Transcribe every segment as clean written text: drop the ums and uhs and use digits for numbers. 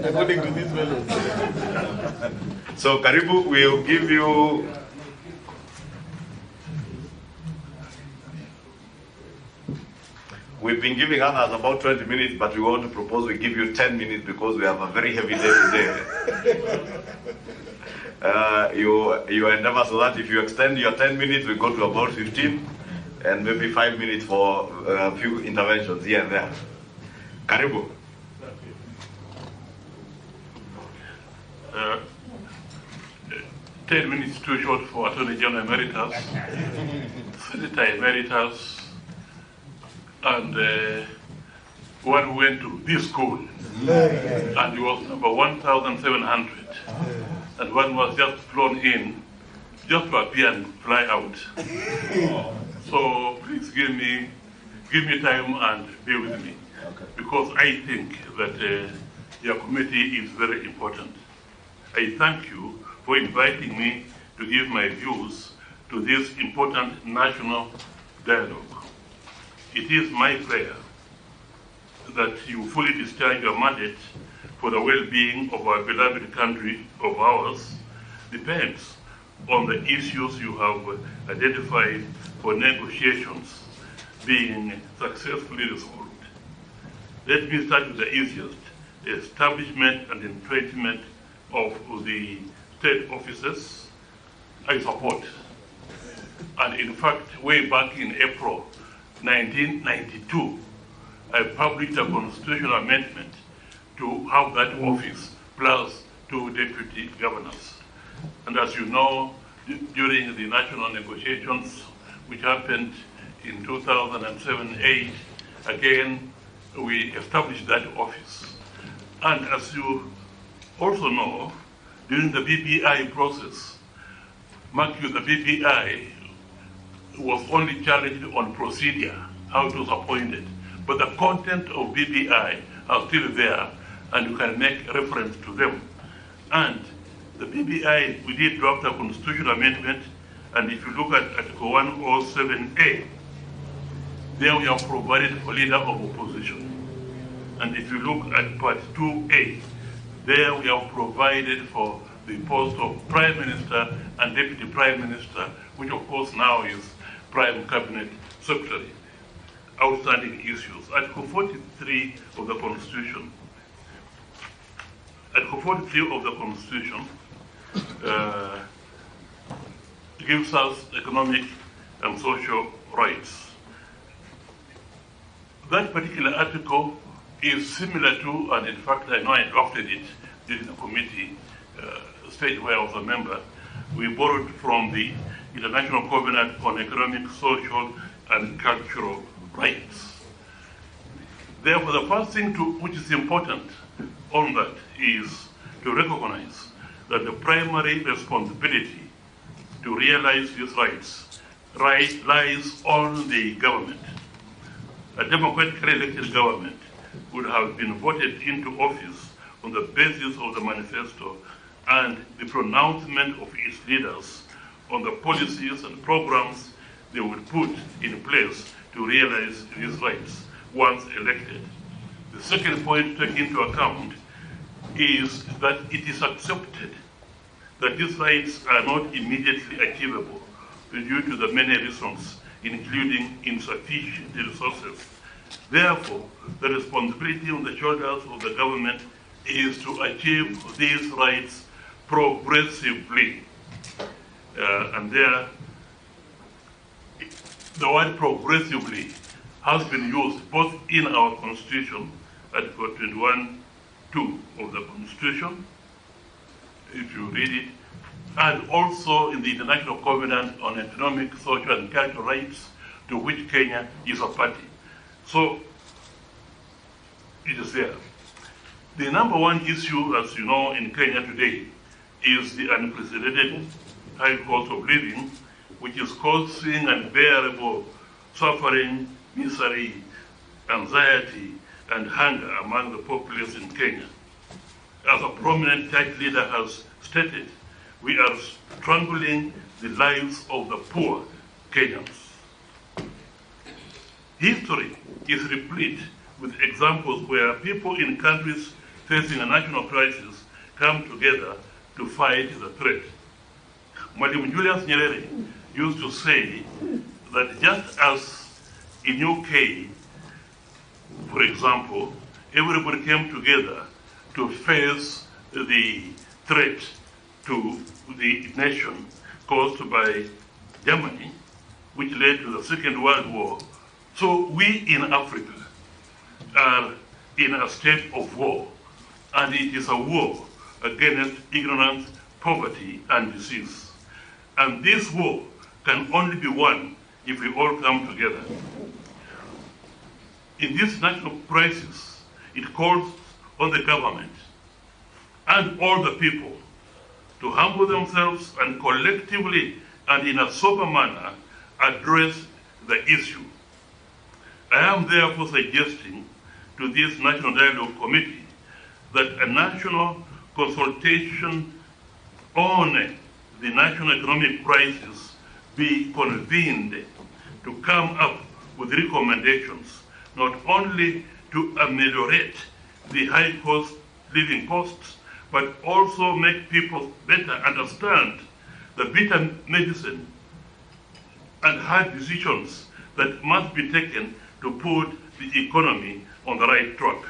According to these fellows. So Karibu will give you we've been giving others about 20 minutes, but we want to propose we give you 10 minutes because we have a very heavy day today. You endeavor so that if you extend your 10 minutes, we go to about 15 and maybe 5 minutes for a few interventions here and there. Karibu. 10 minutes too short for Attorney General Emeritus, Senator Emeritus, and one who went to this school, and he was number 1,700, and one was just flown in, just to appear and fly out. So please give me time and be with me, because I think that your committee is very important. I thank you for inviting me to give my views to this important national dialogue. It is my prayer that you fully discharge your mandate for the well-being of our beloved country of ours depends on the issues you have identified for negotiations being successfully resolved. Let me start with the easiest, the establishment and entrenchment of the state offices. I support. And in fact, way back in April 1992, I published a constitutional amendment to have that office plus 2 deputy governors. And as you know, during the national negotiations, which happened in 2007-8, again, we established that office. And as you also know, during the BPI process, mark you, the BPI was only challenged on procedure, how it was appointed. But the content of BPI are still there, and you can make reference to them. And the BPI, we did draft a constitutional amendment, and if you look at Article 107A, there we have provided for leader of opposition. And if you look at Part 2A, there we have provided for the post of Prime Minister and Deputy Prime Minister, which of course now is Prime Cabinet Secretary. Outstanding issues. Article 43 of the Constitution. Article 43 of the Constitution gives us economic and social rights. That particular article is similar to, and in fact I know I drafted it during the committee stage where I was a member. We borrowed from the International Covenant on Economic, Social, and Cultural Rights. Therefore, the first thing which is important on that is to recognize that the primary responsibility to realize these rights lies on the government. A democratically elected government would have been voted into office on the basis of the manifesto and the pronouncement of its leaders on the policies and programs they would put in place to realize these rights once elected. The second point to take into account is that it is accepted that these rights are not immediately achievable due to the many reasons, including insufficient resources. Therefore, the responsibility on the shoulders of the government is to achieve these rights progressively. And there, the word progressively has been used both in our Constitution, Article 21(2) of the Constitution, if you read it, and also in the International Covenant on Economic, Social, and Cultural Rights, to which Kenya is a party. So, it is there. The number one issue, as you know, in Kenya today is the unprecedented high cost of living, which is causing unbearable suffering, misery, anxiety, and hunger among the populace in Kenya. As a prominent church leader has stated, we are strangling the lives of the poor Kenyans. History is replete with examples where people in countries facing a national crisis come together to fight the threat. Mwalimu Julius Nyerere used to say that just as in UK, for example, everybody came together to face the threat to the nation caused by Germany, which led to the Second World War. So we in Africa are in a state of war, and it is a war against ignorance, poverty, and disease. And this war can only be won if we all come together. In this national crisis, it calls on the government and all the people to humble themselves and collectively and in a sober manner address the issue. I am therefore suggesting to this National Dialogue Committee that a national consultation on the national economic crisis be convened to come up with recommendations not only to ameliorate the high cost living costs, but also make people better understand the bitter medicine and hard decisions that must be taken to put the economy on the right track.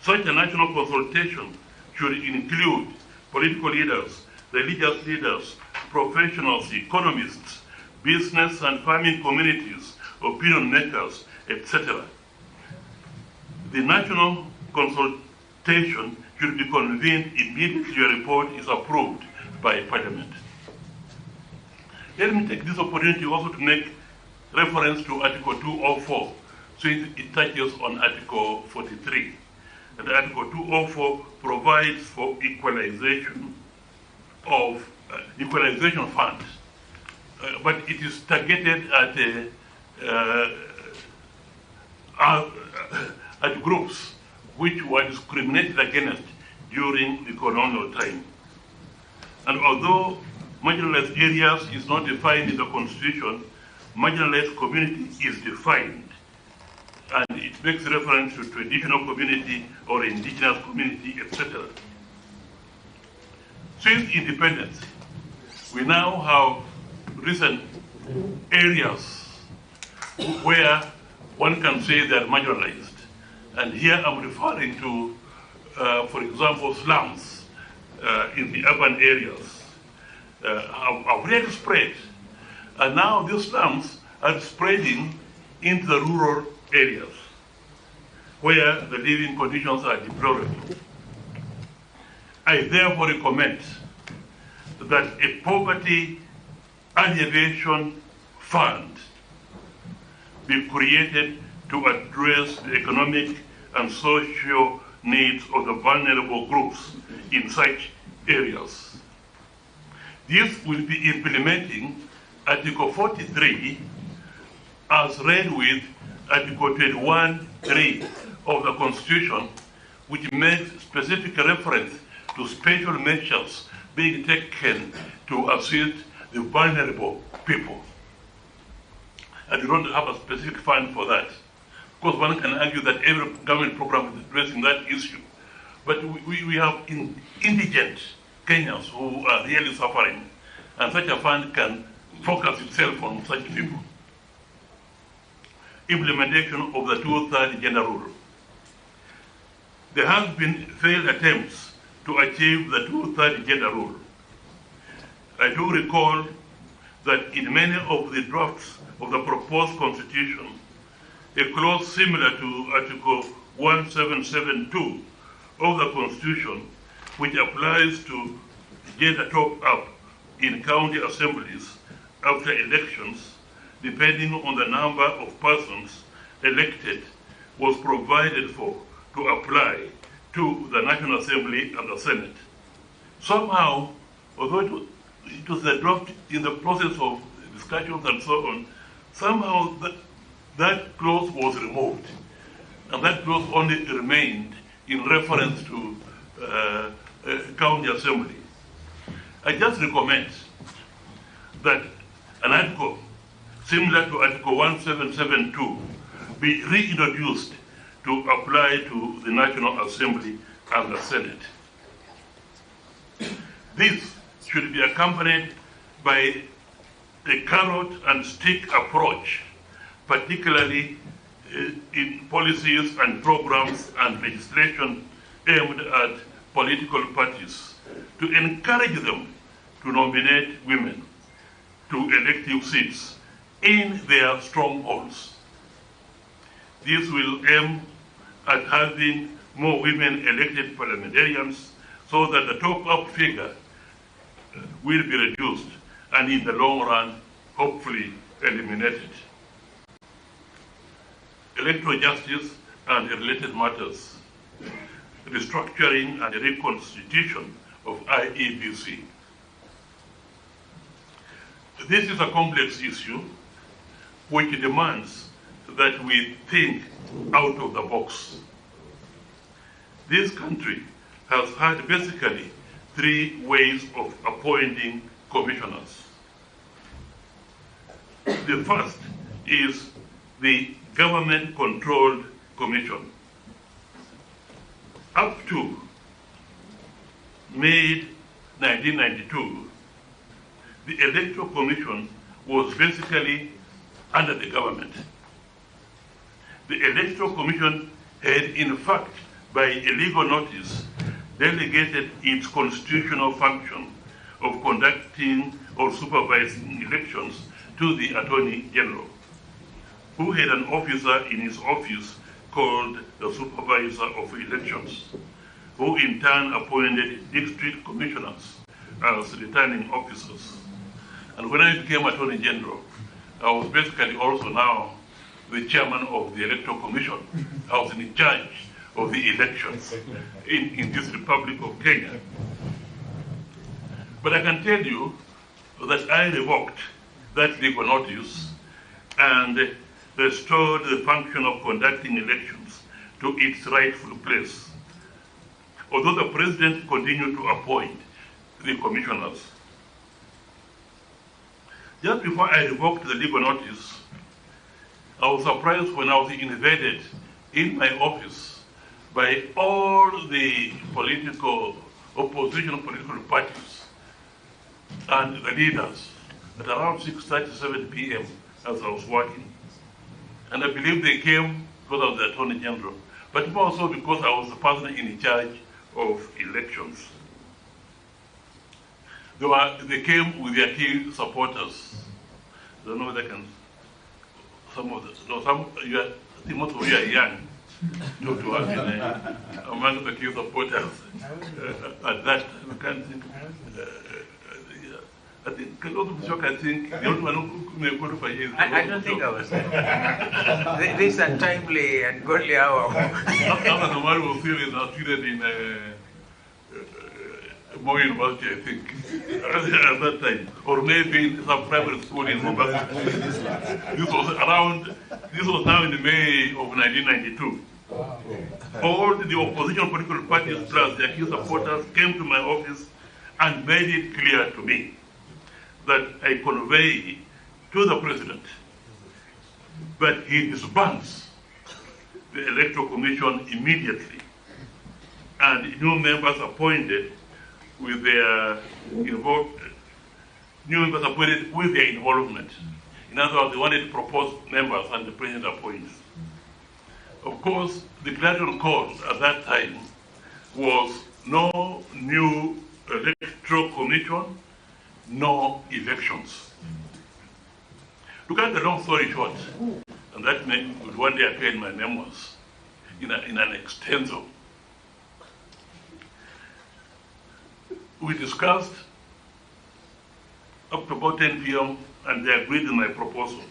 Such a national consultation should include political leaders, religious leaders, professionals, economists, business and farming communities, opinion makers, etc. The national consultation should be convened immediately a report is approved by Parliament. Let me take this opportunity also to make reference to Article 204, so it touches on Article 43. And Article 204 provides for equalization of equalization funds, but it is targeted at groups which were discriminated against during the colonial time. And although marginalized areas is not defined in the Constitution, marginalized community is defined, and it makes reference to traditional community or indigenous community, etc. Since independence, we now have recent areas where one can say they are marginalized. And here I'm referring to, for example, slums in the urban areas have really spread. And now these slums are spreading into the rural areas where the living conditions are deplorable. I therefore recommend that a poverty alleviation fund be created to address the economic and social needs of the vulnerable groups in such areas. This will be implementing Article 43 as read with Article 21(3) of the Constitution, which makes specific reference to special measures being taken to assist the vulnerable people. And we don't have a specific fund for that. Of course, one can argue that every government program is addressing that issue. But we have indigent Kenyans who are really suffering, and such a fund can focus itself on such people. Implementation of the 2/3 gender rule. There have been failed attempts to achieve the 2/3 gender rule. I do recall that in many of the drafts of the proposed constitution, a clause similar to Article 1772 of the Constitution, which applies to gender top-up in county assemblies after elections, depending on the number of persons elected, was provided for to apply to the National Assembly and the Senate. Somehow, although it was a draft in the process of discussions and so on, somehow that clause was removed. And that clause only remained in reference to county assembly. I just recommend that an article similar to Article 1772 be reintroduced to apply to the National Assembly and the Senate. This should be accompanied by a carrot and stick approach, particularly in policies and programs and legislation aimed at political parties to encourage them to nominate women to elective seats in their strongholds. This will aim at having more women elected parliamentarians so that the top-up figure will be reduced and in the long run, hopefully eliminated. Electoral justice and related matters, restructuring and reconstitution of IEBC. This is a complex issue which demands that we think out of the box. This country has had basically three ways of appointing commissioners. The first is the government-controlled commission. Up to May 1992, the Electoral Commission was basically under the government. The Electoral Commission had, in fact, by a legal notice, delegated its constitutional function of conducting or supervising elections to the Attorney General, who had an officer in his office called the Supervisor of Elections, who in turn appointed district commissioners as returning officers. And when I became Attorney General, I was basically also now the chairman of the Electoral Commission. I was in charge of the elections in this Republic of Kenya. But I can tell you that I revoked that legal notice and restored the function of conducting elections to its rightful place, although the president continued to appoint the commissioners. Just before I revoked the legal notice, I was surprised when I was invaded in my office by all the opposition political parties and the leaders at around 6:37 p.m. as I was working. And I believe they came because of the Attorney General, but also because I was the person in charge of elections. They came with their key supporters. I don't know if they can, some of them, no, I think most of you are young to have been among the key supporters at that time. I can't think. I think a lot of shock. I think the only one who may qualify is. I don't think I was. This untimely and godly hour. After the Maru series, I was treated in Moi University, I think, at that time, or maybe some primary school in Mombasa. This was now in May of 1992. All the opposition political parties plus their key supporters came to my office and made it clear to me that I convey to the president that he disbands the Electoral Commission immediately and new members appointed with their involvement. In other words, they wanted to propose members and the president appoints. Of course, the clarion call at that time was no new Electoral Commission, no elections. To cut the long story short, and that would one day appear in my memoirs in an extenso. We discussed up to about 10 p.m. and they agreed with my proposal,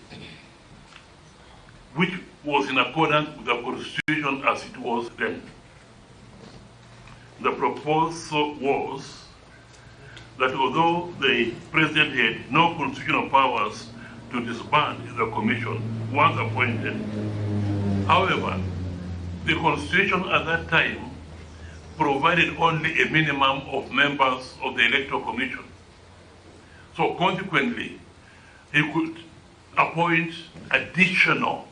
which was in accordance with the Constitution as it was then. The proposal was that although the president had no constitutional powers to disband the commission once appointed, however, the Constitution at that time provided only a minimum of members of the Electoral Commission. So consequently, he could appoint additional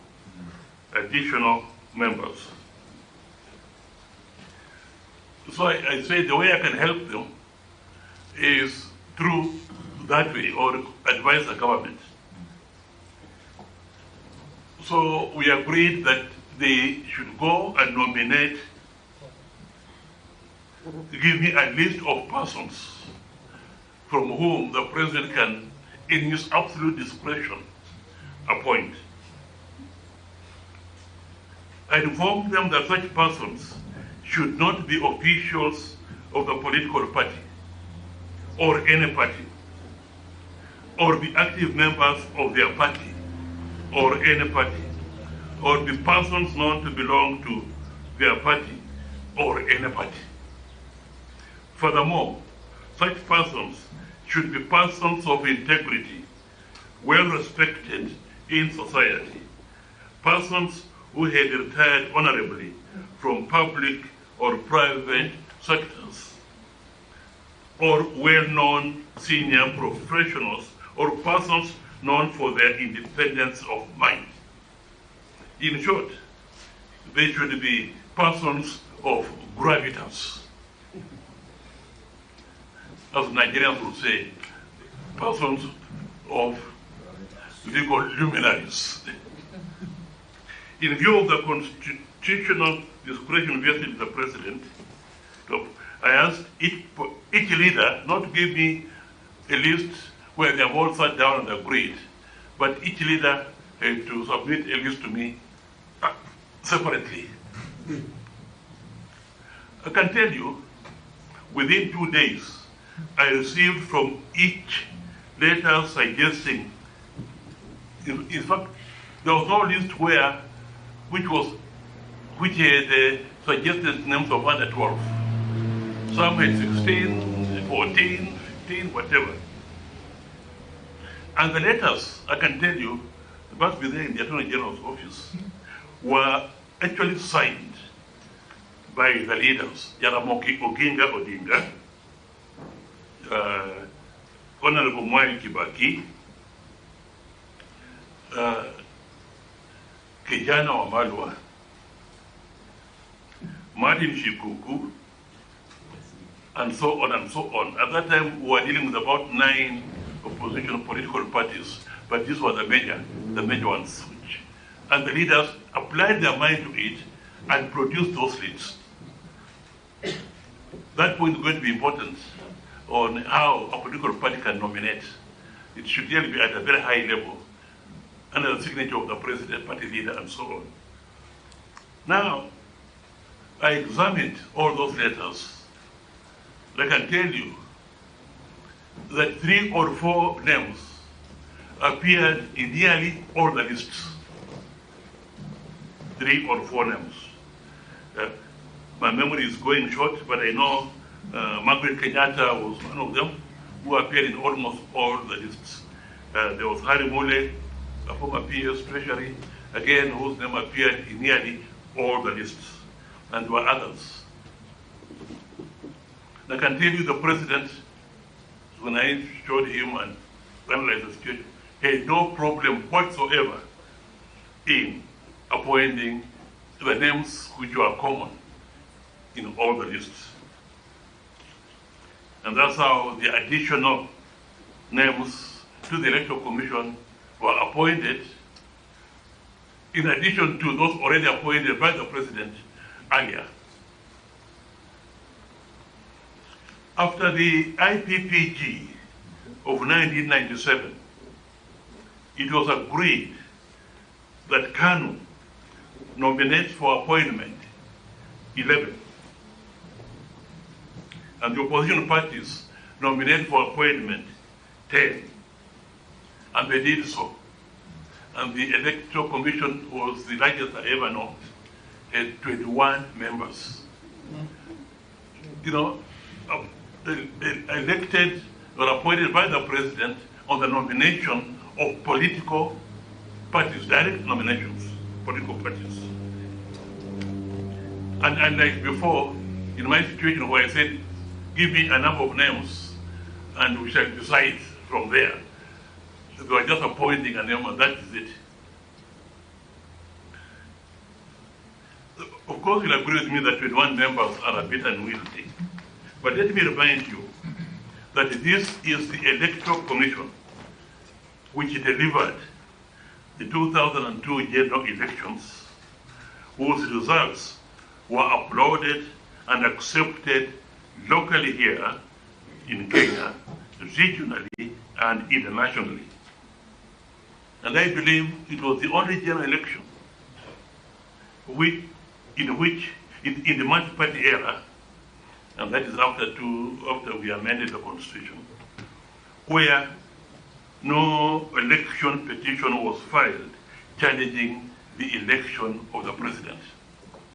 additional members. So I say the way I can help them is through that way, or advise the government. So we agreed that they should go and nominate, give me a list of persons from whom the president can, in his absolute discretion, appoint. I informed them that such persons should not be officials of the political party or any party, or be active members of their party or any party, or be persons known to belong to their party or any party. Furthermore, such persons should be persons of integrity, well respected in society, persons who had retired honorably from public or private sectors, or well-known senior professionals, or persons known for their independence of mind. In short, they should be persons of gravitas. As Nigerians would say, persons of legal luminaries. In view of the constitutional discretion vested in the president, I asked each leader not to give me a list where they have all sat down and agreed, but each leader had to submit a list to me separately. I can tell you, within 2 days, I received from each letter suggesting, in fact, there was no list which had suggested names of under 12. Some had 16, 14, 15, whatever. And the letters, I can tell you, they must be there in the Attorney General's office, were actually signed by the leaders, Raila Odinga, Honorable Mwai Kibaki, Kijana wa Malwa, Martin Shikuku, and so on and so on. At that time, we were dealing with about 9 opposition political parties, but these were the major ones. And the leaders applied their mind to it and produced those lists. That point is going to be important on how a political party can nominate. It should really be at a very high level, under the signature of the president, party leader, and so on. Now, I examined all those letters. I can tell you that 3 or 4 names appeared in nearly all the lists. 3 or 4 names. My memory is going short, but I know Kenyatta was one of them, who appeared in almost all the lists. There was Harry Mule, a former PS Treasury, again, whose name appeared in nearly all the lists. And there were others. I can tell you the president, when I showed him and analyzed the situation, had no problem whatsoever in appointing the names which were common in all the lists. And that's how the additional names to the Electoral Commission were appointed, in addition to those already appointed by the president earlier. After the IPPG of 1997, it was agreed that KANU nominates for appointment 11, and the opposition parties nominate for appointment 10, and they did so. And the Electoral Commission was the largest I ever known, had 21 members. You know, elected or appointed by the president on the nomination of political parties, direct nominations, political parties. And unlike before, in my situation where I said, give me a number of names and we shall decide from there. They were just appointing a name and that is it. Of course, you'll agree with me that 21 members are a bit unwieldy. But let me remind you that this is the Electoral Commission which delivered the 2002 general elections, whose results were uploaded and accepted locally here in Kenya, regionally and internationally. And I believe it was the only general election in the multi-party era, and that is after we amended the constitution, where no election petition was filed challenging the election of the president.